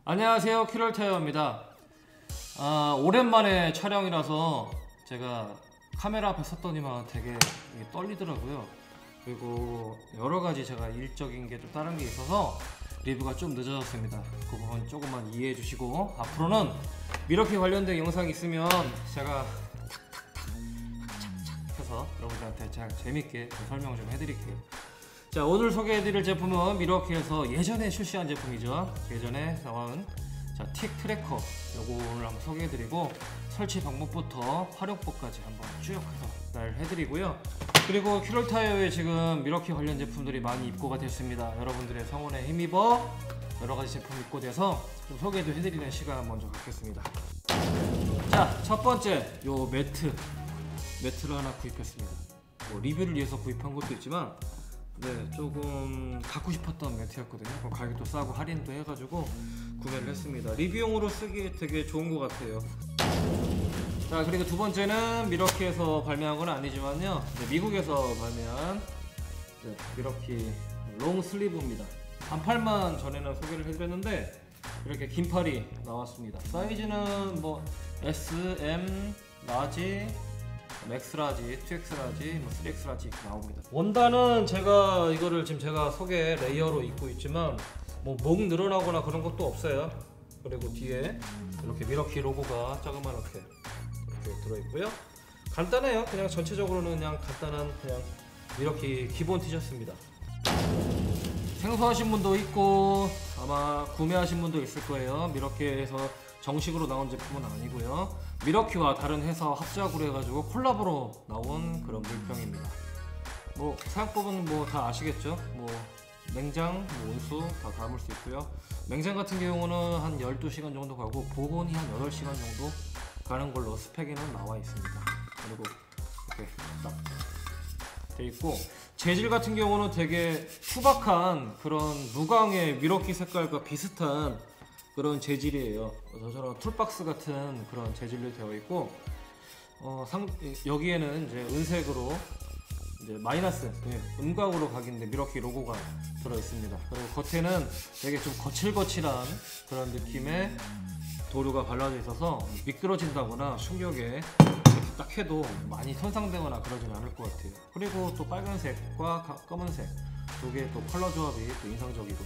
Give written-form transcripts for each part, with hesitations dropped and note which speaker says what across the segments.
Speaker 1: 안녕하세요, 큐럴타이어입니다. 오랜만에 촬영이라서 제가 카메라 앞에 섰더니만 되게 떨리더라고요. 그리고 여러가지 제가 일적인 게 좀 다른 게 있어서 리뷰가 좀 늦어졌습니다. 그 부분 조금만 이해해 주시고, 앞으로는 미러키 관련된 영상이 있으면 제가 탁탁탁 착착착 해서 여러분들한테 잘 재밌게 설명 좀 해드릴게요. 자, 오늘 소개해드릴 제품은 미러키에서 예전에 출시한 제품이죠. 예전에 나온 틱 트래커, 요거 오늘 한번 소개해드리고 설치 방법부터 활용법까지 한번 쭉 해서 날 해드리고요. 그리고 큐럴타이어에 지금 미러키 관련 제품들이 많이 입고가 됐습니다. 여러분들의 성원에 힘입어 여러가지 제품 입고돼서 좀 소개도 해드리는 시간 먼저 갖겠습니다. 자, 첫 번째 요 매트를 하나 구입했습니다. 뭐 리뷰를 위해서 구입한 것도 있지만 조금 갖고 싶었던 매트였거든요. 가격도 싸고 할인도 해가지고 구매를 했습니다. 리뷰용으로 쓰기에 되게 좋은 것 같아요. 자, 그리고 두 번째는 미러키에서 발매한 건 아니지만요, 미국에서 발매한 미러키 롱 슬리브입니다. 반팔만 전에는 소개를 해드렸는데 이렇게 긴팔이 나왔습니다. 사이즈는 뭐 S, M, 라지, 맥스라지, 2X라지, 3X라지 이렇게 나옵니다. 원단은 제가 이거를 지금 제가 속에 레이어로 입고 있지만 뭐 목 늘어나거나 그런 것도 없어요. 그리고 뒤에 이렇게 미러키 로고가 조그맣게 이렇게 들어있고요. 간단해요. 그냥 전체적으로는 그냥 간단한 그냥 미러키 기본 티셔츠입니다. 생소하신 분도 있고 아마 구매하신 분도 있을 거예요. 미러키에서 정식으로 나온 제품은 아니고요. 미러키와 다른 회사와 합작으로 해가지고 콜라보로 나온 그런 물병입니다. 뭐 사용법은 뭐 다 아시겠죠? 뭐 냉장, 뭐 온수 다 담을 수 있고요. 냉장 같은 경우는 한 12시간 정도 가고 보온이 한 8시간 정도 가는 걸로 스펙에는 나와 있습니다. 그리고 이렇게 딱 돼 있고, 재질 같은 경우는 되게 투박한 그런 무광의 미러키 색깔과 비슷한 그런 재질이에요. 그래서 저런 툴박스 같은 그런 재질로 되어 있고, 여기에는 이제 은색으로 이제 마이너스, 음각으로 각인된 미러키 로고가 들어 있습니다. 그리고 겉에는 되게 좀 거칠거칠한 그런 느낌의 도료가 발라져 있어서 미끄러진다거나 충격에 이렇게 딱 해도 많이 손상되거나 그러진 않을 것 같아요. 그리고 또 빨간색과 검은색 두 개의 또 컬러 조합이 또 인상적이고.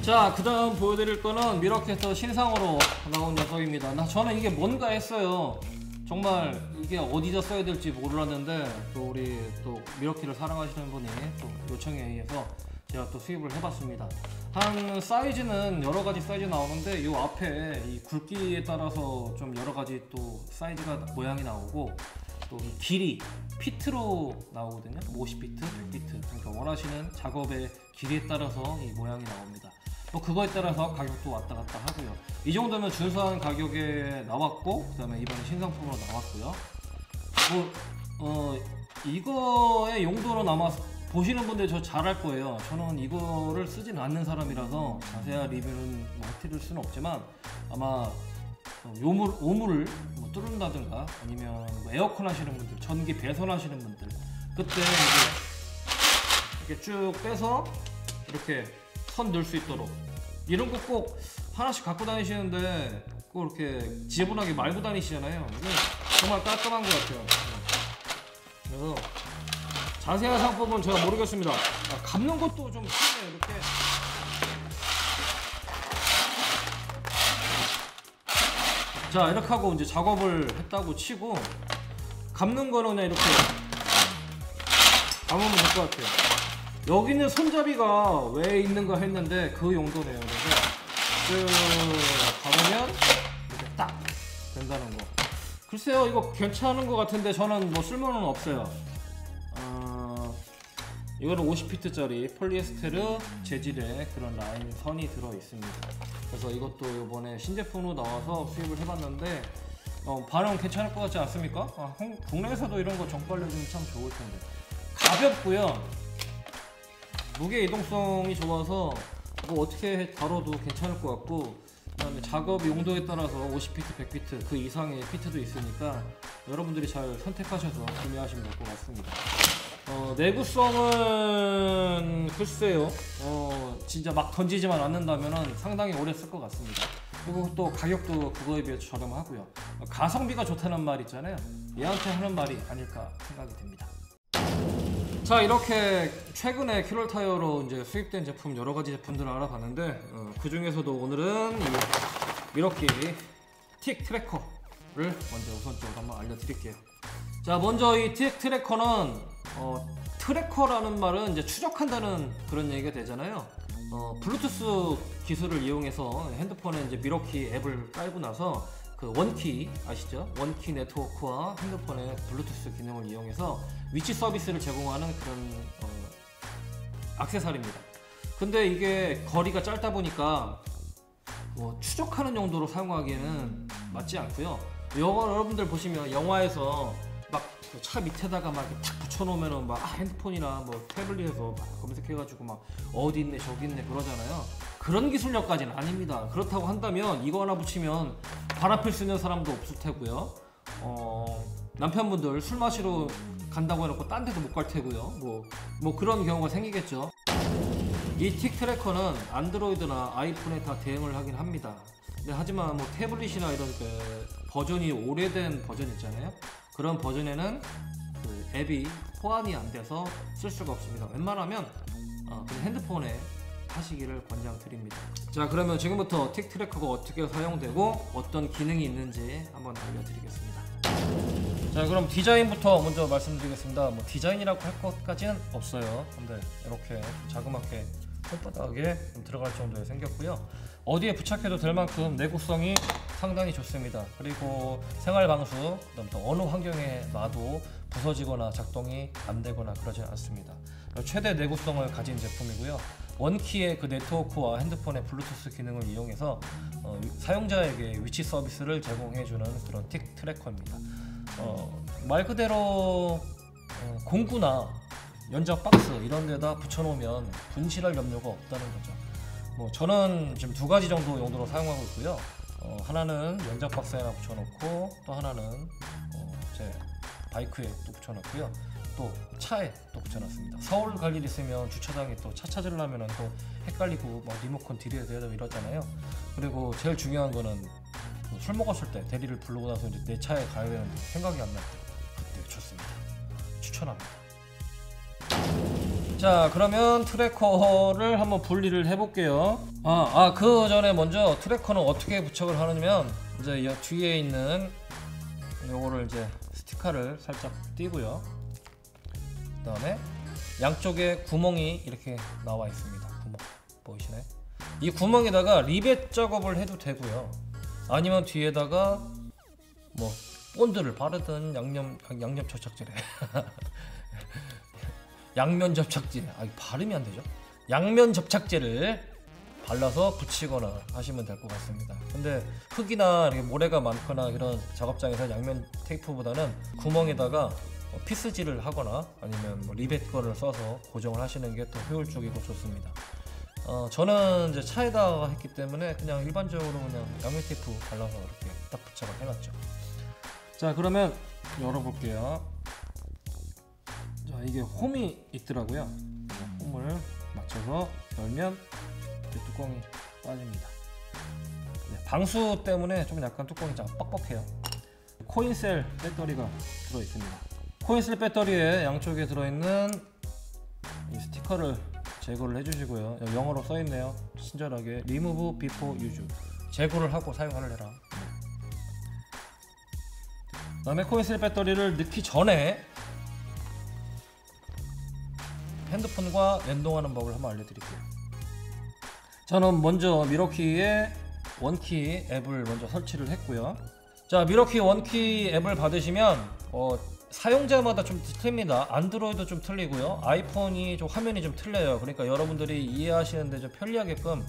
Speaker 1: 자, 그 다음 보여드릴 거는 미러키에서 신상으로 나온 녀석입니다. 저는 이게 뭔가 했어요. 정말 이게 어디다 써야 될지 몰랐는데 또 우리 또 미러키를 사랑하시는 분이 또 요청에 의해서 제가 또 수입을 해봤습니다. 한 사이즈는 여러가지 사이즈 나오는데 이 앞에 이 굵기에 따라서 좀 여러가지 또 사이즈가 모양이 나오고, 또 이 길이 피트로 나오거든요. 50피트, 100피트. 그러니까 원하시는 작업의 길이에 따라서 이 모양이 나옵니다. 뭐 그거에 따라서 가격도 왔다 갔다 하고요. 이 정도면 준수한 가격에 나왔고, 그 다음에 이번에 신상품으로 나왔고요. 이거의 용도로 아마 보시는 분들 저 잘 알 거예요. 저는 이거를 쓰진 않는 사람이라서 자세한 리뷰는 뭐 해드릴 수는 없지만, 아마 오물을 뭐 뚫는다든가 아니면 뭐 에어컨 하시는 분들, 전기 배선하시는 분들, 그때 이제 이렇게 쭉 빼서 이렇게 선 넣을 수 있도록, 이런 거 꼭 하나씩 갖고 다니시는데 꼭 이렇게 지저분하게 말고 다니시잖아요. 이게 정말 깔끔한 것 같아요. 그래서 자세한 상품은 제가 모르겠습니다. 감는 것도 좀 쉽네요. 이렇게 자, 이렇게 하고 이제 작업을 했다고 치고, 감는 거는 그냥 이렇게 감으면 될 것 같아요. 여기는 손잡이가 왜 있는가 했는데 그 용도네요. 그래서 쭉 감으면 이렇게 딱 된다는 거. 글쎄요, 이거 괜찮은 것 같은데 저는 뭐 쓸모는 없어요. 이거는 50피트짜리 폴리에스테르 재질의 그런 라인 선이 들어 있습니다. 그래서 이것도 이번에 신제품으로 나와서 수입을 해봤는데 반응 괜찮을 것 같지 않습니까? 국내에서도 이런 거 정발려주면 참 좋을 텐데. 가볍고요, 무게 이동성이 좋아서 뭐 어떻게 다뤄도 괜찮을 것 같고, 그 다음에 작업 용도에 따라서 50피트, 100피트 그 이상의 피트도 있으니까 여러분들이 잘 선택하셔서 구매하시면 될 것 같습니다. 내구성은 글쎄요. 진짜 막 던지지만 않는다면 상당히 오래 쓸 것 같습니다. 그리고 또 가격도 그거에 비해 저렴하고요. 가성비가 좋다는 말 있잖아요. 얘한테 하는 말이 아닐까 생각이 됩니다. 자, 이렇게 최근에 킬월 타이어로 이제 수입된 제품 여러 가지 제품들을 알아봤는데 그 중에서도 오늘은 이 미러키 틱 트래커를 먼저 우선적으로 한번 알려드릴게요. 자, 먼저 이 틱 트래커는 트래커라는 말은 이제 추적한다는 그런 얘기가 되잖아요. 블루투스 기술을 이용해서 핸드폰에 이제 미러키 앱을 깔고 나서 그 원키 아시죠? 원키 네트워크와 핸드폰의 블루투스 기능을 이용해서 위치 서비스를 제공하는 그런 액세서리입니다. 근데 이게 거리가 짧다 보니까 뭐 추적하는 용도로 사용하기에는 맞지 않고요. 여러분들 보시면 영화에서 막 차 밑에다가 막 탁 붙여놓으면은 막 핸드폰이나 뭐 태블릿에서 막 검색해가지고 막 어디 있네 저기 있네 그러잖아요. 그런 기술력까지는 아닙니다. 그렇다고 한다면 이거 하나 붙이면 바람필 수 있는 사람도 없을 테고요. 남편분들 술 마시러 간다고 해놓고 딴 데도 못 갈 테고요. 뭐 그런 경우가 생기겠죠. 이 틱 트래커는 안드로이드나 아이폰에 다 대응을 하긴 합니다. 근데 하지만 뭐 태블릿이나 이런 그 버전이 오래된 버전 있잖아요. 그런 버전에는 그 앱이 호환이 안 돼서 쓸 수가 없습니다. 웬만하면 그냥 핸드폰에 하시기를 권장드립니다. 자, 그러면 지금부터 틱 트래커가 어떻게 사용되고 어떤 기능이 있는지 한번 알려드리겠습니다. 자, 그럼 디자인부터 먼저 말씀드리겠습니다. 뭐 디자인이라고 할 것까지는 없어요. 근데 이렇게 자그맣게 손바닥에 들어갈 정도에 생겼고요. 어디에 부착해도 될 만큼 내구성이 상당히 좋습니다. 그리고 생활 방수, 그다음 또 어느 환경에 놔도 부서지거나 작동이 안 되거나 그러지 않습니다. 최대 내구성을 가진 제품이고요. 원키의 그 네트워크와 핸드폰의 블루투스 기능을 이용해서 사용자에게 위치 서비스를 제공해주는 그런 틱 트래커입니다. 말 그대로 공구나 연작 박스 이런 데다 붙여놓으면 분실할 염려가 없다는 거죠. 저는 지금 두 가지 정도 용도로 사용하고 있고요. 하나는 연작 박스에나 붙여놓고 또 하나는 제 바이크에 또 붙여놨고요. 또 차에 또 붙여놨습니다. 서울 갈 일 있으면 주차장에 또 차 찾으려면 또 헷갈리고 막 리모컨 드려야 되고 이러잖아요. 그리고 제일 중요한 거는 술 먹었을 때 대리를 부르고 나서 이제 내 차에 가야 되는데 생각이 안 날 때 그때 좋습니다. 추천합니다. 자, 그러면 트래커를 한번 분리를 해볼게요. 그 전에 먼저 트래커는 어떻게 부착을 하냐면 이제 이 뒤에 있는 요거를 이제 스티커를 살짝 띄고요. 그 다음에 양쪽에 구멍이 이렇게 나와 있습니다. 구멍 보이시나요? 이 구멍에다가 리벳 작업을 해도 되고요. 아니면 뒤에다가 뭐 본드를 바르든 양념 접착제래. 양면 접착제, 발음이 안 되죠? 양면 접착제를 발라서 붙이거나 하시면 될 것 같습니다. 근데 흙이나 이렇게 모래가 많거나 이런 작업장에서 양면 테이프보다는 구멍에다가 피스질을 하거나 아니면 뭐 리벳건을 써서 고정을 하시는 게 더 효율적이고 좋습니다. 저는 이제 차에다가 했기 때문에 그냥 일반적으로 그냥 양면 테이프 발라서 이렇게 딱 부착을 해놨죠. 자, 그러면 열어볼게요. 자, 이게 홈이 있더라고요. 홈을 맞춰서 열면 뚜껑이 빠집니다. 방수 때문에 좀 약간 뚜껑이 좀 뻑뻑해요. 코인셀 배터리가 들어있습니다. 코인셀 배터리에 양쪽에 들어있는 이 스티커를 제거를 해주시고요. 영어로 써있네요. 친절하게 Remove before use. 제거를 하고 사용을 해라. 그 다음에 코인셀 배터리를 넣기 전에 핸드폰과 연동하는 법을 한번 알려드릴게요. 저는 먼저 미러키의 원키 앱을 먼저 설치를 했고요. 자, 미러키 원키 앱을 받으시면 사용자마다 좀 틀립니다. 안드로이드 좀 틀리고요. 아이폰이 좀 화면이 좀 틀려요. 그러니까 여러분들이 이해하시는데 좀 편리하게끔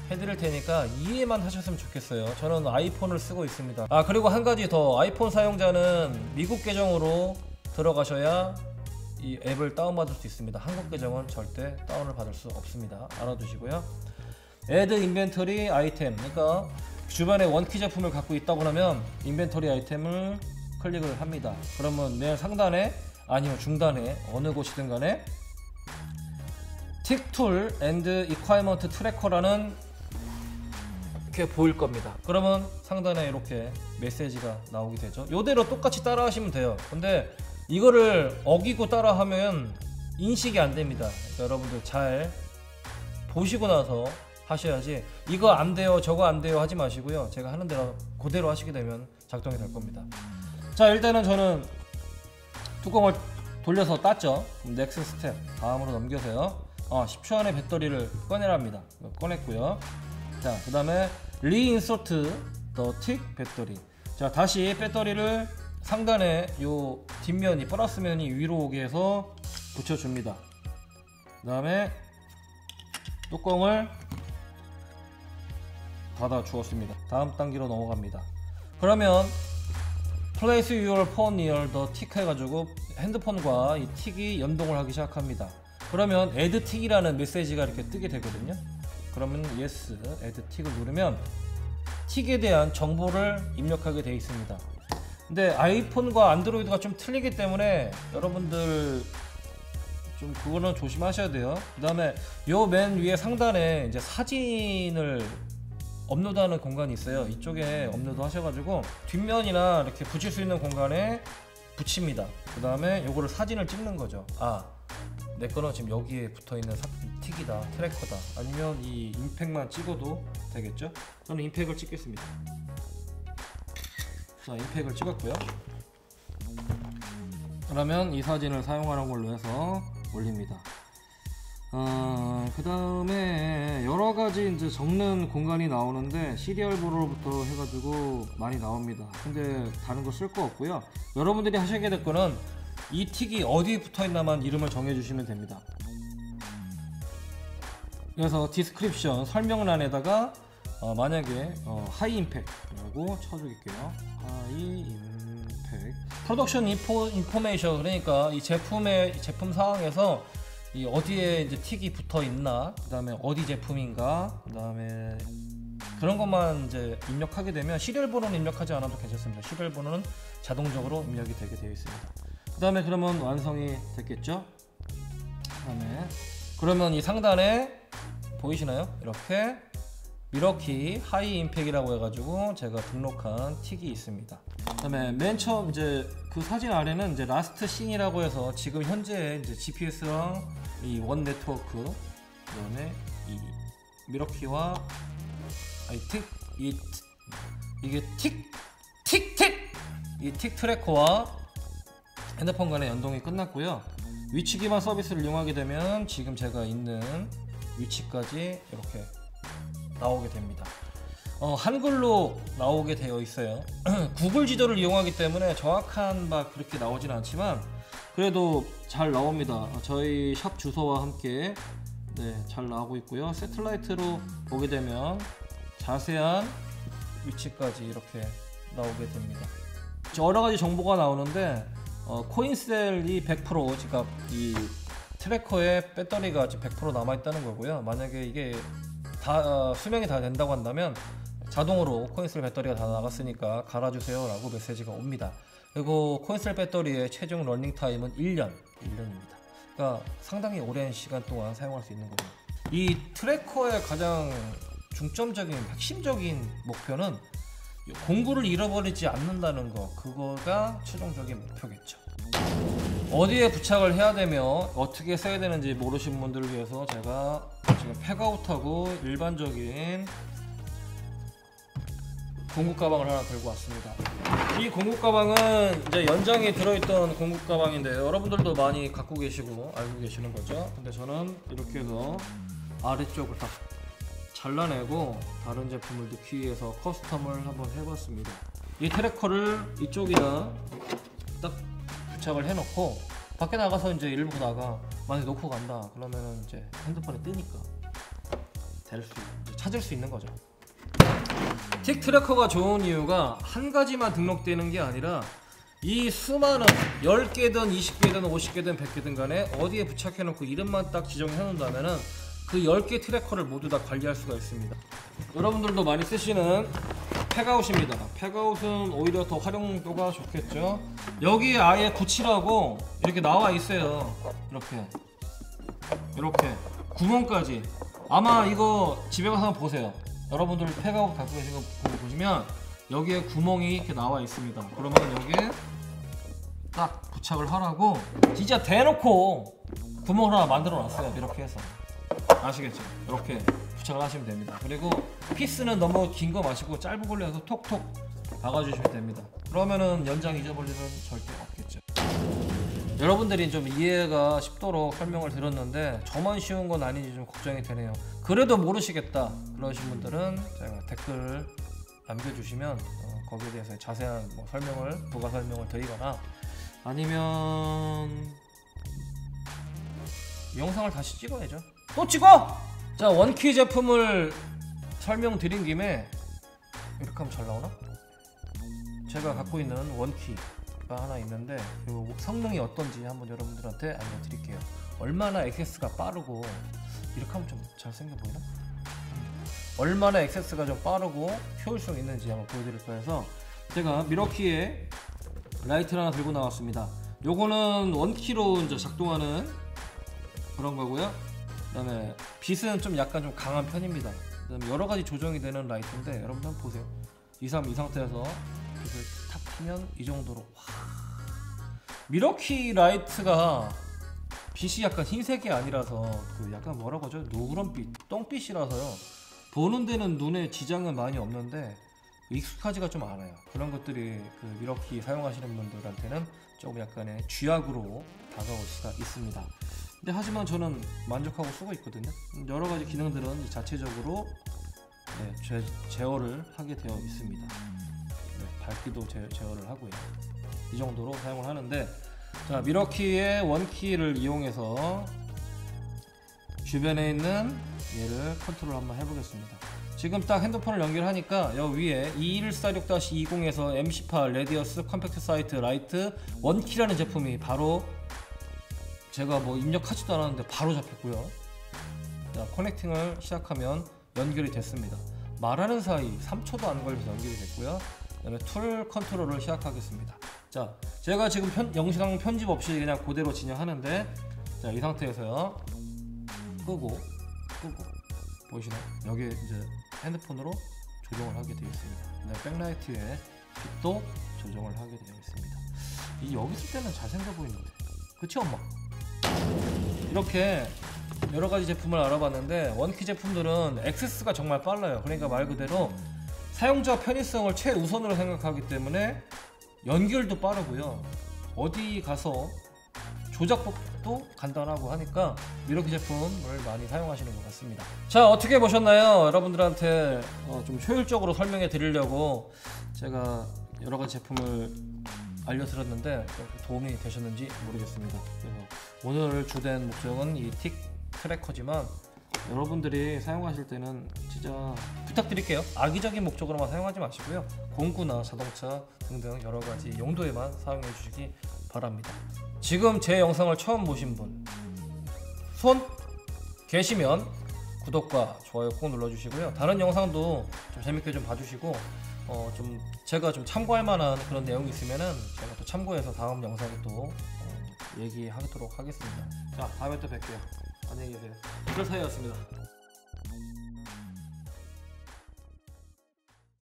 Speaker 1: 해드릴 테니까 이해만 하셨으면 좋겠어요. 저는 아이폰을 쓰고 있습니다. 그리고 한 가지 더, 아이폰 사용자는 미국 계정으로 들어가셔야 이 앱을 다운받을 수 있습니다. 한국 계정은 절대 다운을 받을 수 없습니다. 알아두시고요. Add 인벤토리 아이템, 그러니까 주변에 원키 제품을 갖고 있다고 하면 인벤토리 아이템을 클릭을 합니다. 그러면 맨 상단에 아니면 중단에 어느 곳이든 간에 틱툴 앤드 이콰이먼트 트래커라는 이렇게 보일 겁니다. 그러면 상단에 이렇게 메시지가 나오게 되죠. 이대로 똑같이 따라 하시면 돼요. 근데 이거를 어기고 따라 하면 인식이 안 됩니다. 그러니까 여러분들 잘 보시고 나서 하셔야지, 이거 안 돼요 저거 안 돼요 하지 마시고요. 제가 하는 대로 그대로 하시게 되면 작동이 될 겁니다. 자, 일단은 저는 뚜껑을 돌려서 땄죠. 넥스트 스텝 다음으로 넘겨서요. 10초 안에 배터리를 꺼내랍니다. 꺼냈고요. 자, 그 다음에 리인서트 더 틱 배터리. 자, 다시 배터리를 상단에 요 뒷면이 플러스면이 위로 오게 해서 붙여줍니다. 그 다음에 뚜껑을 닫아 주었습니다. 다음 단계로 넘어갑니다. 그러면 Place your phone near the tick 해가지고 핸드폰과 이 틱이 연동을 하기 시작합니다. 그러면 add 틱이라는 메시지가 이렇게 뜨게 되거든요. 그러면 yes, add 틱을 누르면 틱에 대한 정보를 입력하게 되어 있습니다. 근데 아이폰과 안드로이드가 좀 틀리기 때문에 여러분들 좀 그거는 조심하셔야 돼요. 그 다음에 요 맨 위에 상단에 이제 사진을 업로드하는 공간이 있어요. 이쪽에 업로드 하셔가지고 뒷면이나 이렇게 붙일 수 있는 공간에 붙입니다. 그 다음에 요거를 사진을 찍는 거죠. 내 거는 지금 여기에 붙어있는 틱이다, 트래커다. 아니면 이 임팩만 찍어도 되겠죠. 저는 임팩을 찍겠습니다. 자, 임팩을 찍었고요. 그러면 이 사진을 사용하는 걸로 해서 올립니다. 그 다음에 여러가지 이제 적는 공간이 나오는데 시리얼 번호부터 해가지고 많이 나옵니다. 근데 다른 거 쓸 거 없고요. 여러분들이 하셔야 될 거는 이 틱이 어디에 붙어 있나만 이름을 정해 주시면 됩니다. 그래서 디스크립션 설명란에다가 만약에 하이 임팩트라고 쳐줄게요. 하이 임팩트 프로덕션 인포메이션, 그러니까 이 제품 상황에서 이 어디에 이제 틱이 붙어 있나, 그 다음에 어디 제품인가, 그 다음에 그런 것만 이제 입력하게 되면 시리얼 번호는 입력하지 않아도 괜찮습니다. 시리얼 번호는 자동적으로 입력이 되게 되어 있습니다. 그 다음에 그러면 완성이 됐겠죠. 그러면 이 상단에 보이시나요? 이렇게 미러키 하이 임팩이라고 해가지고 제가 등록한 틱이 있습니다. 그 다음에 맨 처음 이제 그 사진 아래는 이제 라스트 씬이라고 해서 지금 현재 이제 GPS랑 이 원 네트워크, 그 다음에 이 미러키와 이게 이 틱 트래커와 핸드폰 간의 연동이 끝났고요. 위치 기반 서비스를 이용하게 되면 지금 제가 있는 위치까지 이렇게 나오게 됩니다. 한글로 나오게 되어 있어요. 구글 지도를 이용하기 때문에 정확한 막 그렇게 나오진 않지만 그래도 잘 나옵니다. 저희 샵 주소와 함께 잘 나오고 있고요. 새틀라이트로 보게 되면 자세한 위치까지 이렇게 나오게 됩니다. 여러 가지 정보가 나오는데 코인셀이 100%, 그러니까 이 트래커에 배터리가 100% 남아있다는 거고요. 만약에 이게 다 수명이 다 된다고 한다면 자동으로 코인셀 배터리가 다 나갔으니까 갈아주세요 라고 메시지가 옵니다. 그리고 코인셀 배터리의 최종 러닝 타임은 1년입니다. 그러니까 상당히 오랜 시간 동안 사용할 수 있는 거죠. 이 트래커의 가장 중점적인 핵심적인 목표는 공구를 잃어버리지 않는다는 거, 그거가 최종적인 목표겠죠. 어디에 부착을 해야 되며 어떻게 써야 되는지 모르신 분들을 위해서 제가 지금 팩아웃하고 일반적인 공구 가방을 하나 들고 왔습니다. 이 공구 가방은 이제 연장에 들어있던 공구 가방인데 여러분들도 많이 갖고 계시고 알고 계시는 거죠. 근데 저는 이렇게 해서 아래쪽을 딱 잘라내고 다른 제품을 넣기 위해서 커스텀을 한번 해봤습니다. 이 트래커를 이쪽에다 딱 부착을 해놓고 밖에 나가서 이제 일 보다가 만약에 놓고 간다 그러면은 이제 핸드폰에 뜨니까 찾을 수 있는 거죠. 틱 트래커가 좋은 이유가 한 가지만 등록되는 게 아니라 이 수많은 10개든 20개든 50개든 100개든 간에 어디에 부착해 놓고 이름만 딱 지정해 놓는다면은 그 10개 트래커를 모두 다 관리할 수가 있습니다. 여러분들도 많이 쓰시는 팩아웃입니다. 팩아웃은 오히려 더 활용도가 좋겠죠. 여기 아예 붙이라고 이렇게 나와 있어요. 이렇게 구멍까지. 아마 이거 집에 가서 한번 보세요. 여러분들 팩하고 갖고 계신 거 보시면 여기에 구멍이 이렇게 나와 있습니다. 그러면 여기에 딱 부착을 하라고 진짜 대놓고 구멍을 하나 만들어 놨어요. 이렇게 해서. 아시겠죠? 이렇게 부착을 하시면 됩니다. 그리고 피스는 너무 긴 거 마시고 짧은 걸로 해서 톡톡 박아주시면 됩니다. 그러면은 연장 잊어버릴 일은 절대 없겠죠. 여러분들이 좀 이해가 쉽도록 설명을 드렸는데 저만 쉬운 건 아닌지 좀 걱정이 되네요. 그래도 모르시겠다 그러신 분들은 제가 댓글 남겨주시면 거기에 대해서 자세한 부가 설명을 드리거나 아니면 이 영상을 다시 찍어야죠. 또 찍어! 자, 원키 제품을 설명드린 김에 이렇게 하면 잘 나오나? 제가 갖고 있는 원키가 하나 있는데 이 성능이 어떤지 한번 여러분들한테 알려드릴게요. 얼마나 액세스가 빠르고 이렇게 하면 좀 잘생겨 보이나? 얼마나 액세스가 좀 빠르고 효율성 있는지 한번 보여드릴까 해서 제가 미러키의 라이트를 하나 들고 나왔습니다. 요거는 원키로 이제 작동하는 그런 거고요. 그 다음에 빛은 좀 약간 좀 강한 편입니다. 그 다음에 여러가지 조정이 되는 라이트인데 여러분들 한번 보세요. 이 상태에서 빛을 탁 피면 이 정도로 와. 미러키 라이트가 빛이 약간 흰색이 아니라서 그 약간 뭐라고 하죠? 노란빛, 똥빛이라서요. 보는 데는 눈에 지장은 많이 없는데 익숙하지가 좀 않아요. 그런 것들이 그 미러키 사용하시는 분들한테는 조금 약간의 쥐약으로 다가올 수가 있습니다. 근데 하지만 저는 만족하고 쓰고 있거든요. 여러가지 기능들은 자체적으로 제어를 하게 되어 있습니다. 밝기도 제어를 하고요. 이 정도로 사용을 하는데, 자, 미러키의 원키를 이용해서 주변에 있는 얘를 컨트롤 한번 해보겠습니다. 지금 딱 핸드폰을 연결하니까 여기 위에 21460-20에서 M18 레디어스 컴팩트 사이트 라이트 원키라는 제품이 바로 제가 뭐 입력하지도 않았는데 바로 잡혔고요. 자, 커넥팅을 시작하면 연결이 됐습니다. 말하는 사이 3초도 안 걸려서 연결이 됐고요. 그 다음에 툴 컨트롤을 시작하겠습니다. 자, 제가 지금 영상 편집 없이 그냥 그대로 진행하는데, 자, 이 상태에서요 끄고 보이시나요? 여기에 이제 핸드폰으로 조정을 하게 되어 있습니다. 백라이트에 빛도 조정을 하게 되어 있습니다. 이 여기 있을 때는 잘생겨 보이는데, 그치 엄마? 이렇게 여러가지 제품을 알아봤는데 원키 제품들은 액세스가 정말 빨라요. 그러니까 말 그대로 사용자 편의성을 최우선으로 생각하기 때문에 연결도 빠르고요. 어디 가서 조작법도 간단하고 하니까 미러키 제품을 많이 사용하시는 것 같습니다. 자, 어떻게 보셨나요? 여러분들한테 좀 효율적으로 설명해 드리려고 제가 여러가지 제품을 알려드렸는데 도움이 되셨는지 모르겠습니다. 그래서 오늘 주된 목적은 이 틱 트래커지만 여러분들이 사용하실 때는 진짜 부탁드릴게요. 악의적인 목적으로만 사용하지 마시고요. 공구나 자동차 등등 여러가지 용도에만 사용해 주시기 바랍니다. 지금 제 영상을 처음 보신 분 손 계시면 구독과 좋아요 꼭 눌러주시고요. 다른 영상도 좀 재밌게 좀 봐주시고 좀 제가 좀 참고할 만한 그런 내용이 있으면은 제가 또 참고해서 다음 영상에 또 얘기하도록 하겠습니다. 자, 다음에 또 뵐게요. 안녕히 계세요. 이글사이였습니다.